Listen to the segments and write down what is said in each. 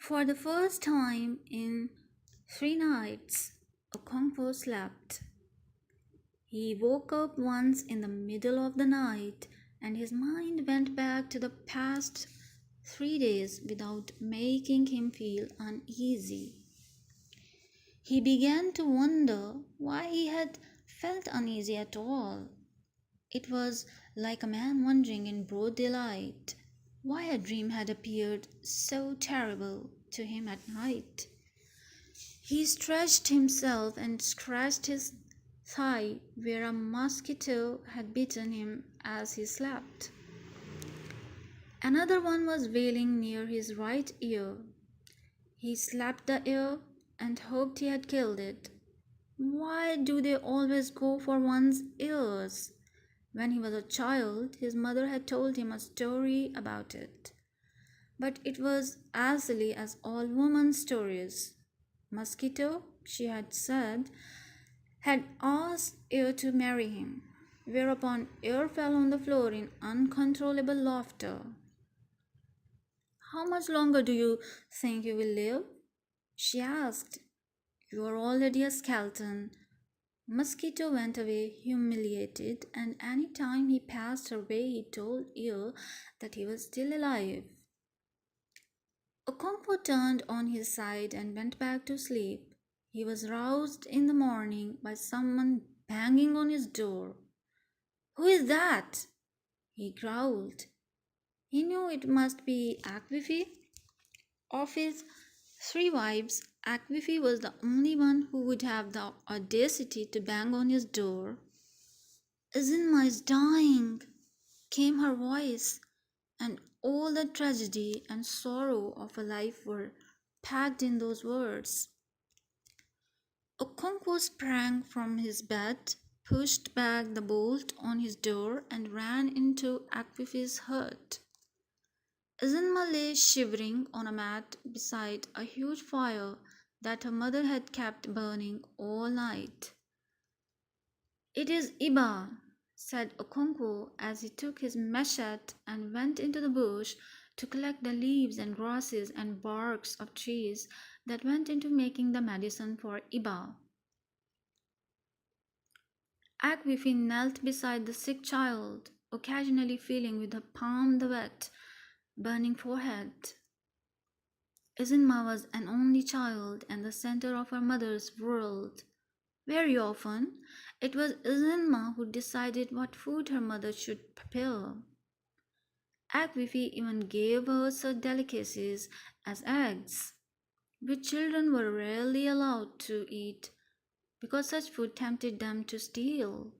For the first time in 3 nights, Okonkwo slept. He woke up once in the middle of the night and his mind went back to the past 3 days without making him feel uneasy. He began to wonder why he had felt uneasy at all. It was like a man wondering in broad daylight why a dream had appeared so terrible to him at night. He stretched himself and scratched his thigh where a mosquito had bitten him as he slept. Another one was wailing near his right ear. He slapped the ear and hoped he had killed it. Why do they always go for one's ears? When he was a child, his mother had told him a story about it. But it was as silly as all women's stories. Mosquito, she had said, had asked Ear to marry him, whereupon Ear fell on the floor in uncontrollable laughter. How much longer do you think you will live? She asked. You are already a skeleton. Mosquito went away humiliated, and any time he passed her way, he told Ear that he was still alive. Okonkwo turned on his side and went back to sleep. He was roused in the morning by someone banging on his door. Who is that? He growled. He knew it must be Akwifi. Of his 3 wives, Akwifi was the only one who would have the audacity to bang on his door. Izinma is dying, came her voice, and all the tragedy and sorrow of a life were packed in those words. Okonkwo sprang from his bed, pushed back the bolt on his door, and ran into Akwifi's hut. Izinma lay shivering on a mat beside a huge fire that her mother had kept burning all night. It is Iba, said Okonkwo as he took his machete and went into the bush to collect the leaves and grasses and barks of trees that went into making the medicine for Iba. Akwifi knelt beside the sick child, occasionally feeling with her palm the wet, burning forehead. Izinma was an only child and the center of her mother's world. Very often, it was Izinma who decided what food her mother should prepare. Akwifi even gave her such delicacies as eggs, which children were rarely allowed to eat because such food tempted them to steal.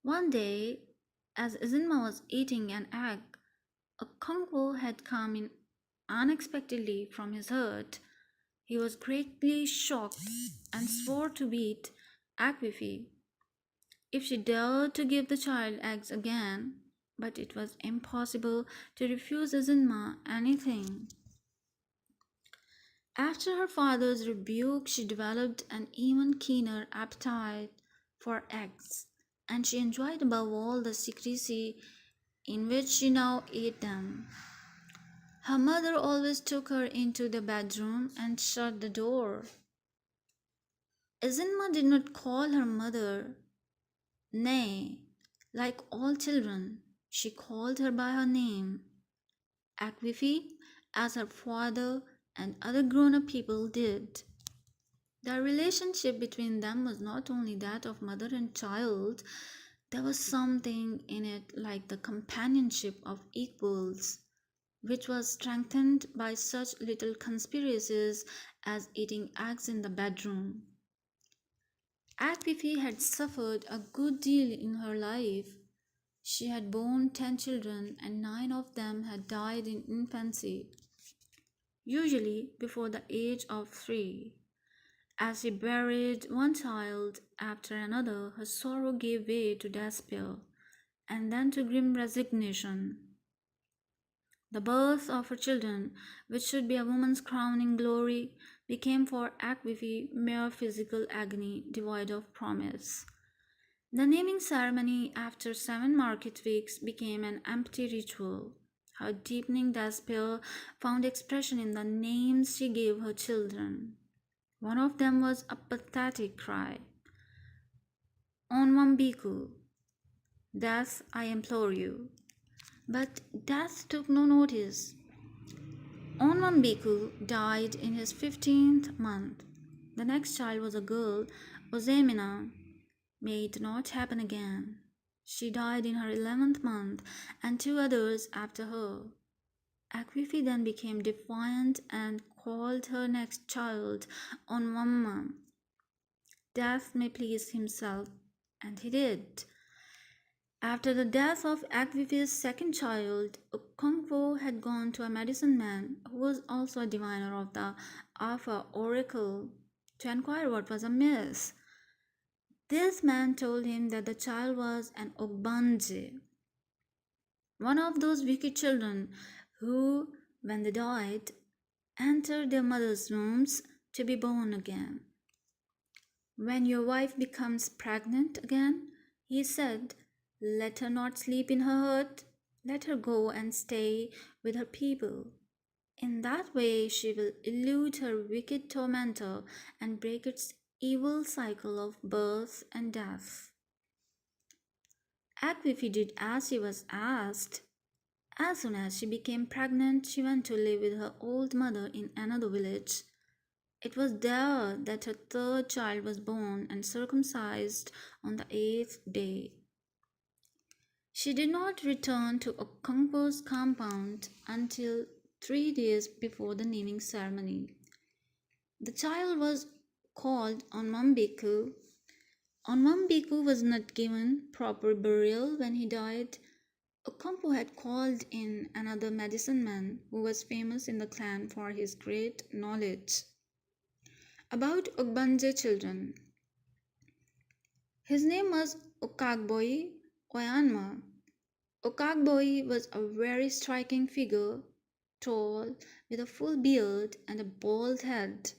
One day, as Izinma was eating an egg, a Congo had come in unexpectedly from his hut. He was greatly shocked and swore to beat Akwifi if she dared to give the child eggs again, but it was impossible to refuse Izinma anything. After her father's rebuke, she developed an even keener appetite for eggs, and she enjoyed above all the secrecy in which she now ate them. Her mother always took her into the bedroom and shut the door. Izinma did not call her mother. Nay, like all children, she called her by her name, Akwifi, as her father and other grown up people did. The relationship between them was not only that of mother and child, there was something in it like the companionship of equals, which was strengthened by such little conspiracies as eating eggs in the bedroom. Akwifi had suffered a good deal in her life. She had borne 10 children, and 9 of them had died in infancy, usually before the age of 3. As she buried one child after another, her sorrow gave way to despair, and then to grim resignation. The birth of her children, which should be a woman's crowning glory, became for Akwifi mere physical agony devoid of promise. The naming ceremony after 7 market weeks became an empty ritual. Her deepening despair found expression in the names she gave her children. One of them was a pathetic cry, Onwambiku, death, I implore you. But death took no notice. Onwambiku died in his 15th month. The next child was a girl, Ozemina. May it not happen again. She died in her 11th month, and two others after her. Akwifi then became defiant and called her next child Onwamma. Death may please himself, and he did. After the death of Akwifi's second child, Okonkwo had gone to a medicine man who was also a diviner of the Afa oracle to inquire what was amiss. This man told him that the child was an Ogbanje, one of those wicked children who, when they died, entered their mother's wombs to be born again. When your wife becomes pregnant again, he said, let her not sleep in her hut, let her go and stay with her people. In that way she will elude her wicked tormentor and break its evil cycle of birth and death. Akwifi did as she was asked. As soon as she became pregnant, she went to live with her old mother in another village. It was there that her third child was born and circumcised on the 8th day. She did not return to Okonkwo's compound until 3 days before the naming ceremony. The child was called Onwambiku. Onwambiku was not given proper burial when he died. Okonkwo had called in another medicine man who was famous in the clan for his great knowledge about Ogbanje children. His name was Okagboi Oyanma. Okagboi was a very striking figure, tall, with a full beard and a bald head.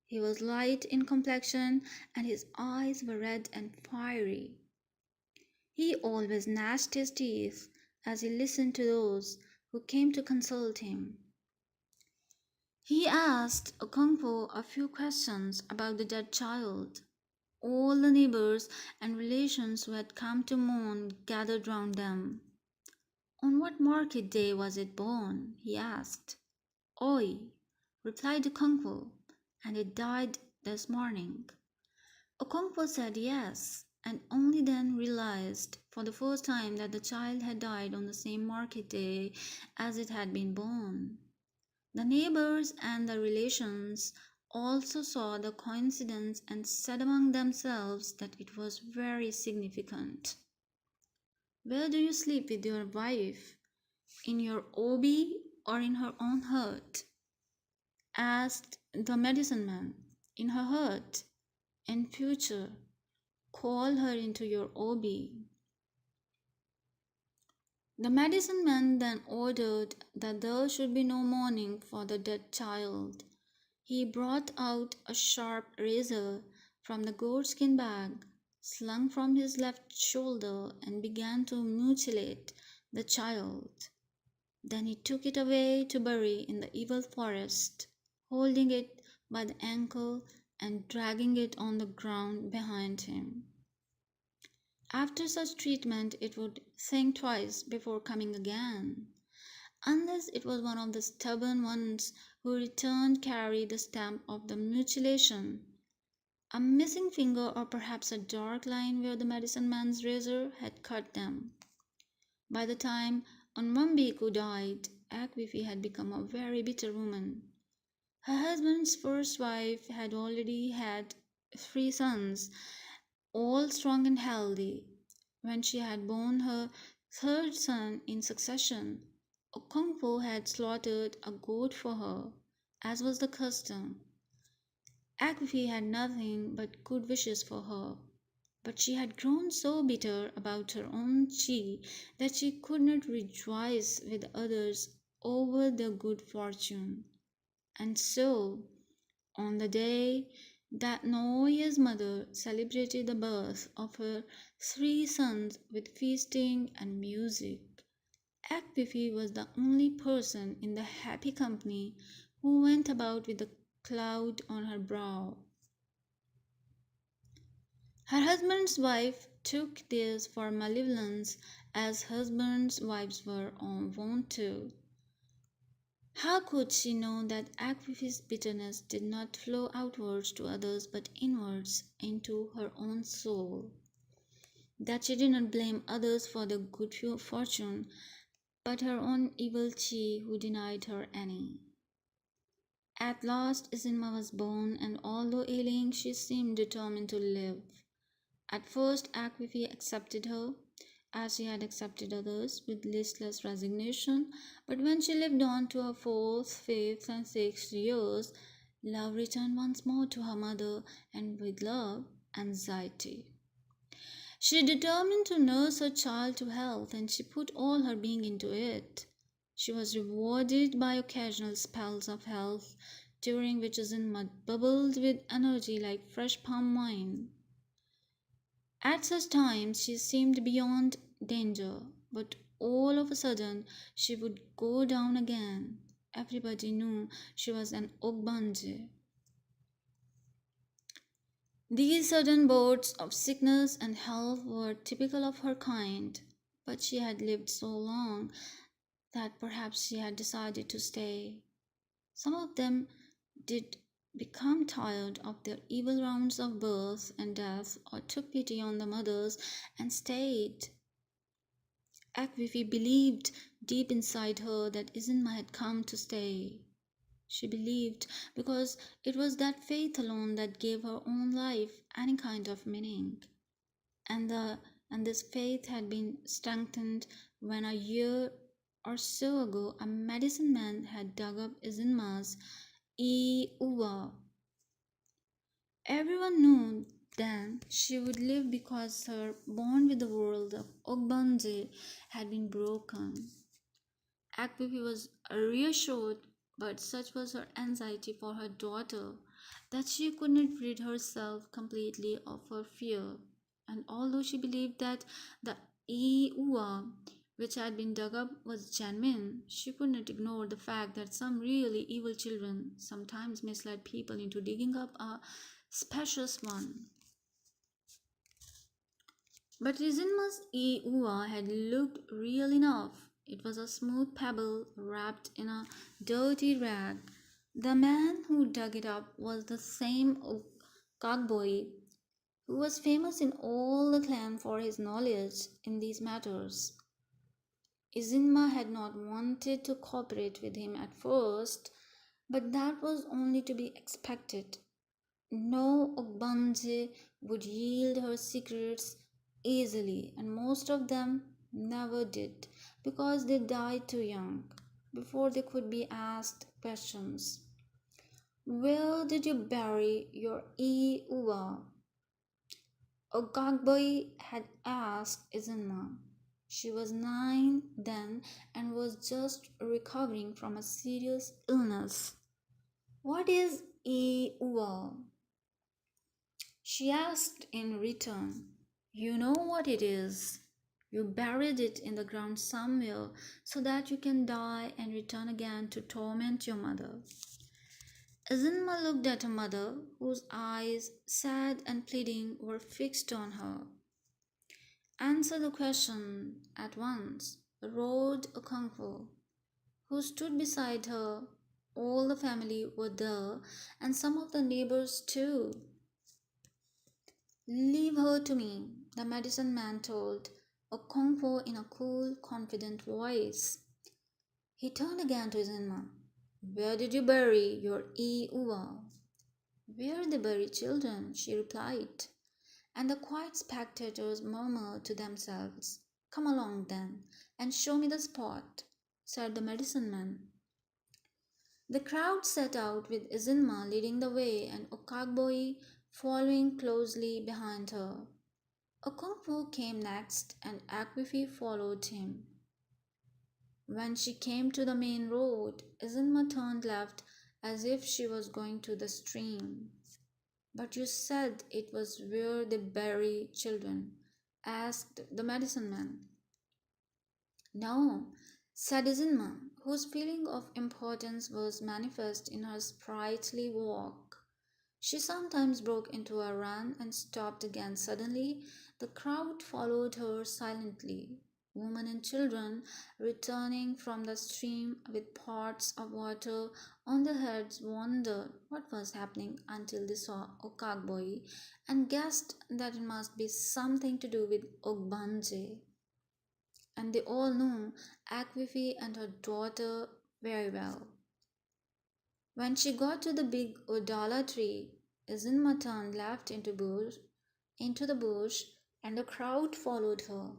He was light in complexion and his eyes were red and fiery. He always gnashed his teeth as he listened to those who came to consult him. He asked Okonkwo a few questions about the dead child. All the neighbors and relations who had come to mourn gathered round them. On what market day was it born? He asked. Oi, replied Okonkwo, and it died this morning. Okonkwo said yes, and only then realized for the first time that the child had died on the same market day as it had been born. The neighbors and the relations also saw the coincidence and said among themselves that it was very significant. Where do you sleep with your wife? In your obi or in her own hut? Asked the medicine man. In her hut. In future, call her into your obi. The medicine man then ordered that there should be no mourning for the dead child. He brought out a sharp razor from the goatskin bag slung from his left shoulder and began to mutilate the child. Then he took it away to bury in the evil forest, holding it by the ankle and dragging it on the ground behind him. After such treatment, it would think twice before coming again, unless it was one of the stubborn ones who returned carry the stamp of the mutilation, a missing finger or perhaps a dark line where the medicine man's razor had cut them. By the time Onwambiku died, Akwifi had become a very bitter woman. Her husband's first wife had already had 3 sons, all strong and healthy. When she had borne her third son in succession, Okonkwo had slaughtered a goat for her, as was the custom. Akwifi had nothing but good wishes for her, but she had grown so bitter about her own chi that she could not rejoice with others over their good fortune. And so, on the day that Nooya's mother celebrated the birth of her 3 sons with feasting and music, Akpifi was the only person in the happy company who went about with a cloud on her brow. Her husband's wife took this for malevolence, as husbands' wives were wont to. How could she know that Akpifi's bitterness did not flow outwards to others but inwards into her own soul? That she did not blame others for their good fortune, but her own evil chi who denied her any. At last Isinma was born, and although ailing, she seemed determined to live. At first Akvifi accepted her, as she had accepted others, with listless resignation, but when she lived on to her fourth, fifth, and sixth years, love returned once more to her mother, and with love, anxiety. She determined to nurse her child to health, and she put all her being into it. She was rewarded by occasional spells of health, during which Zinma bubbled with energy like fresh palm wine. At such times she seemed beyond danger, but all of a sudden she would go down again. Everybody knew she was an Ogbanje. These sudden bouts of sickness and health were typical of her kind, but she had lived so long that perhaps she had decided to stay. Some of them did become tired of their evil rounds of birth and death, or took pity on the mothers and stayed. Akvifi believed deep inside her that Isinma had come to stay. She believed because it was that faith alone that gave her own life any kind of meaning. And this faith had been strengthened when a year or so ago a medicine man had dug up Isinma's Uwa. Everyone knew then she would live because her bond with the world of Ogbanje had been broken. Akpipi was reassured, but such was her anxiety for her daughter that she could not rid herself completely of her fear. And although she believed that the Iua which had been dug up was genuine, she could not ignore the fact that some really evil children sometimes misled people into digging up a spacious one. But Rizinma's Iua had looked real enough. It was a smooth pebble wrapped in a dirty rag. The man who dug it up was the same Kagboi who was famous in all the clan for his knowledge in these matters. Izinma had not wanted to cooperate with him at first, but that was only to be expected. No Ogbanje would yield her secrets easily, and most of them never did because they died too young before they could be asked questions. Where did you bury your Uwa? Ogagboy had asked Izinma. She was 9 then and was just recovering from a serious illness. What is Uwa? She asked in return. You know what it is. You buried it in the ground somewhere so that you can die and return again to torment your mother. Azinma looked at her mother, whose eyes, sad and pleading, were fixed on her. Answer the question at once, roared a Kungfu, who stood beside her. All the family were there, and some of the neighbors too. Leave her to me, the medicine man told, a Kungfu in a cool, confident voice. He turned again to Zenma. Where did you bury your Uwa? Where they bury children, she replied. And the quiet spectators murmured to themselves. Come along then, and show me the spot, said the medicine man. The crowd set out with Izinma leading the way and Okagboi following closely behind her. Okonkwo came next and Akwifi followed him. When she came to the main road, Izinma turned left as if she was going to the stream. But you said it was where they bury children, asked the medicine man. No, said Isinma, whose feeling of importance was manifest in her sprightly walk. She sometimes broke into a run and stopped again suddenly. The crowd followed her silently. Women and children returning from the stream with pots of water on their heads wondered what was happening until they saw Okagboi and guessed that it must be something to do with Ogbanje. And they all knew Akwifi and her daughter very well. When she got to the big Udala tree, Izinma turned left into the bush, and the crowd followed her.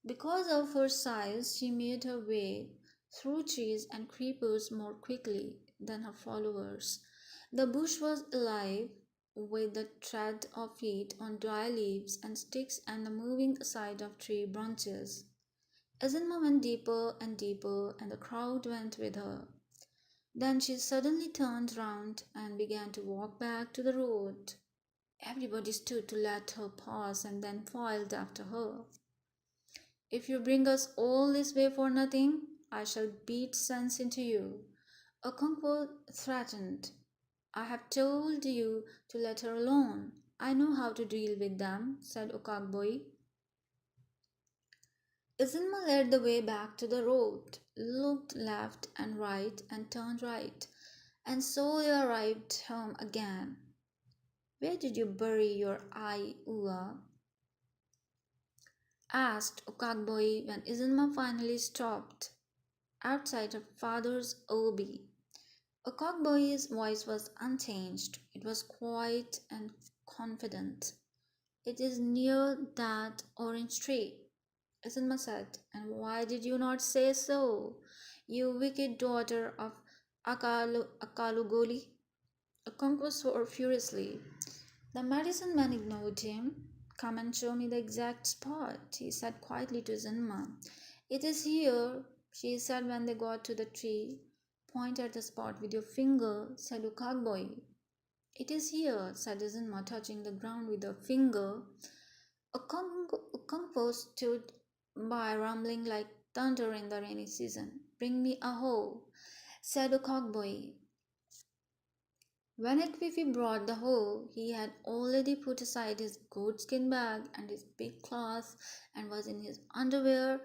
Because of her size, she made her way through trees and creepers more quickly than her followers. The bush was alive with the tread of feet on dry leaves and sticks and the moving aside of tree branches. Azimah went deeper and deeper, and the crowd went with her. Then she suddenly turned round and began to walk back to the road. Everybody stood to let her pass and then filed after her. If you bring us all this way for nothing, I shall beat sense into you. Okonkwo threatened. I have told you to let her alone. I know how to deal with them, said Okagboi. Izinma led the way back to the road, looked left and right, and turned right, and so they arrived home again. Where did you bury your eye, Ua? Asked Okagboi when Izinma finally stopped outside her father's obi. Okagboi's voice was unchanged. It was quiet and confident. It is near that orange tree, Isinma said. And why did you not say so, you wicked daughter of Akalugoli? Okonkwo swore furiously. The medicine man ignored him. Come and show me the exact spot, he said quietly to Zinma. It is here, she said when they got to the tree. Point at the spot with your finger, said Ukagboy. It is here, said Zinma, touching the ground with her finger. Okonkwo stood by, rumbling like thunder in the rainy season. Bring me a hoe, said Okagboy. When Ekwifi brought the hoe, he had already put aside his goatskin bag and his big cloth and was in his underwear.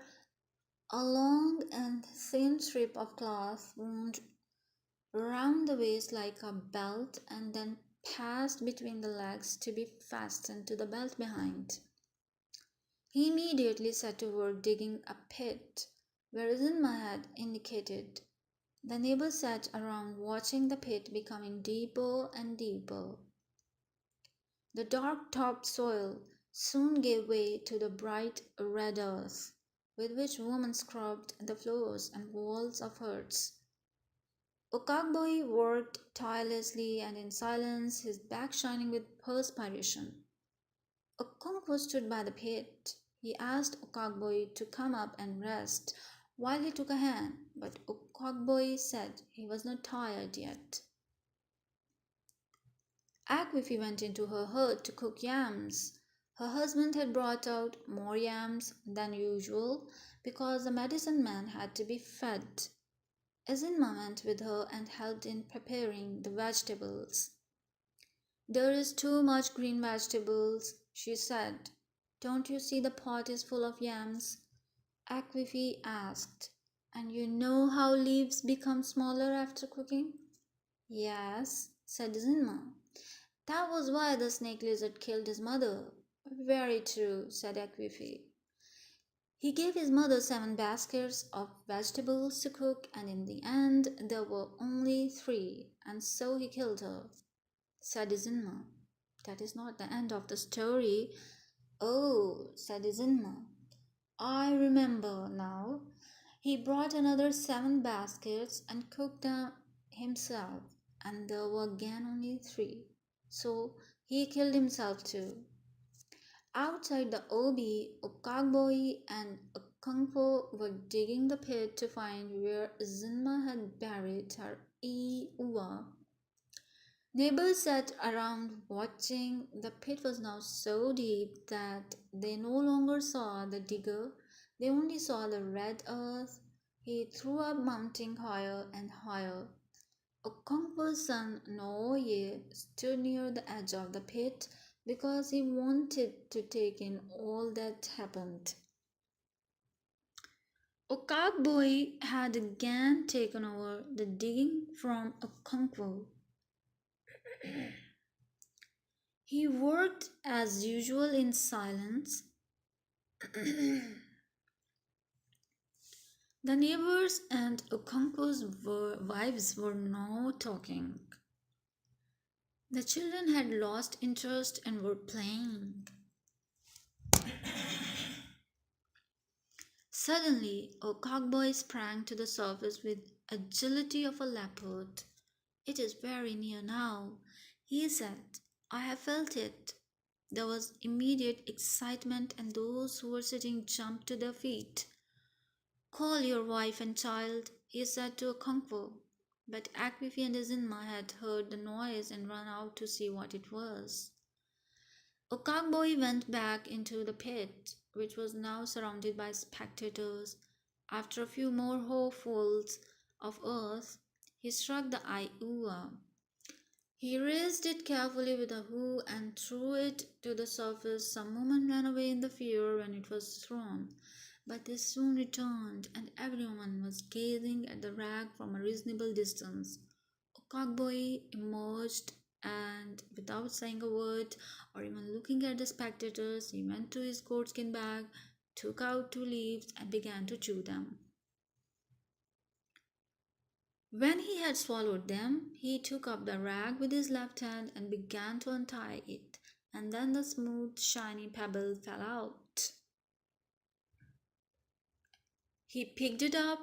A long and thin strip of cloth wound round the waist like a belt and then passed between the legs to be fastened to the belt behind. He immediately set to work digging a pit where Zinma had indicated. The neighbors sat around watching the pit becoming deeper and deeper. The dark topsoil soon gave way to the bright red earth with which women scrubbed the floors and walls of huts. Okagboi worked tirelessly and in silence, his back shining with perspiration. Okonkwo stood by the pit. He asked Okagboi to come up and rest while he took a hand, but Okagboi said he was not tired yet. Akwifi went into her hut to cook yams. Her husband had brought out more yams than usual because the medicine man had to be fed. Azinma went with her and helped in preparing the vegetables. There is too much green vegetables, she said. Don't you see the pot is full of yams? Akwifi asked. And you know how leaves become smaller after cooking? Yes, said Zinma. That was why the snake lizard killed his mother. Very true, said Akwifi. He gave his mother 7 baskets of vegetables to cook, and in the end there were only 3, and so he killed her, said Izinma. That is not the end of the story. Oh, said Izinma. I remember now. He brought another 7 baskets and cooked them himself, and there were again only 3. So he killed himself too. Outside the Obi, Okagboi and Okonkwo were digging the pit to find where Zinma had buried her Iwa. Neighbors sat around watching. The pit was now so deep that they no longer saw the digger, they only saw the red earth. He threw up, mounting higher and higher. Okonkwo's son Nooye stood near the edge of the pit because he wanted to take in all that happened. Okakboy had again taken over the digging from Okonkwo. He worked as usual in silence. The neighbors and Okonkwo's wives were now talking. The children had lost interest and were playing. Suddenly, a cockboy sprang to the surface with agility of a leopard. It is very near now, he said. I have felt it. There was immediate excitement, and those who were sitting jumped to their feet. Call your wife and child, he said to Okonkwo. But Akwifi and Izinma had heard the noise and run out to see what it was. Okakboy went back into the pit, which was now surrounded by spectators. After a few more holefuls of earth, he struck the Iua. He raised it carefully with a hoe and threw it to the surface. Some women ran away in the fear when it was thrown, but they soon returned, and everyone was gazing at the rag from a reasonable distance. Cockboy emerged and, without saying a word or even looking at the spectators, he went to his goatskin bag, took out two leaves, and began to chew them. When he had swallowed them, he took up the rag with his left hand and began to untie it, and then the smooth, shiny pebble fell out. He picked it up.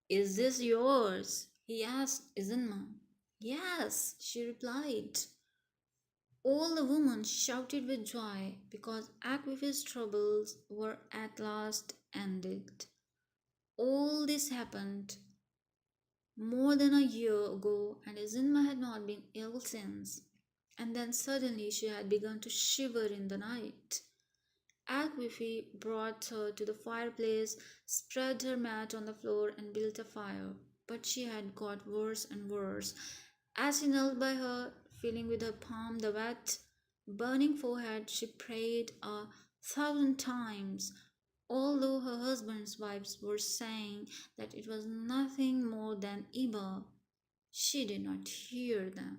Is this yours? He asked Izinma. Yes, she replied. All the women shouted with joy because Akwifi's troubles were at last ended. All this happened more than a year ago, and Izinma had not been ill since. And then suddenly she had begun to shiver in the night. Akwifi brought her to the fireplace, spread her mat on the floor, and built a fire. But she had got worse and worse. As he knelt by her, feeling with her palm the wet, burning forehead, she prayed 1,000 times, although her husband's wives were saying that it was nothing more than Iba. She did not hear them.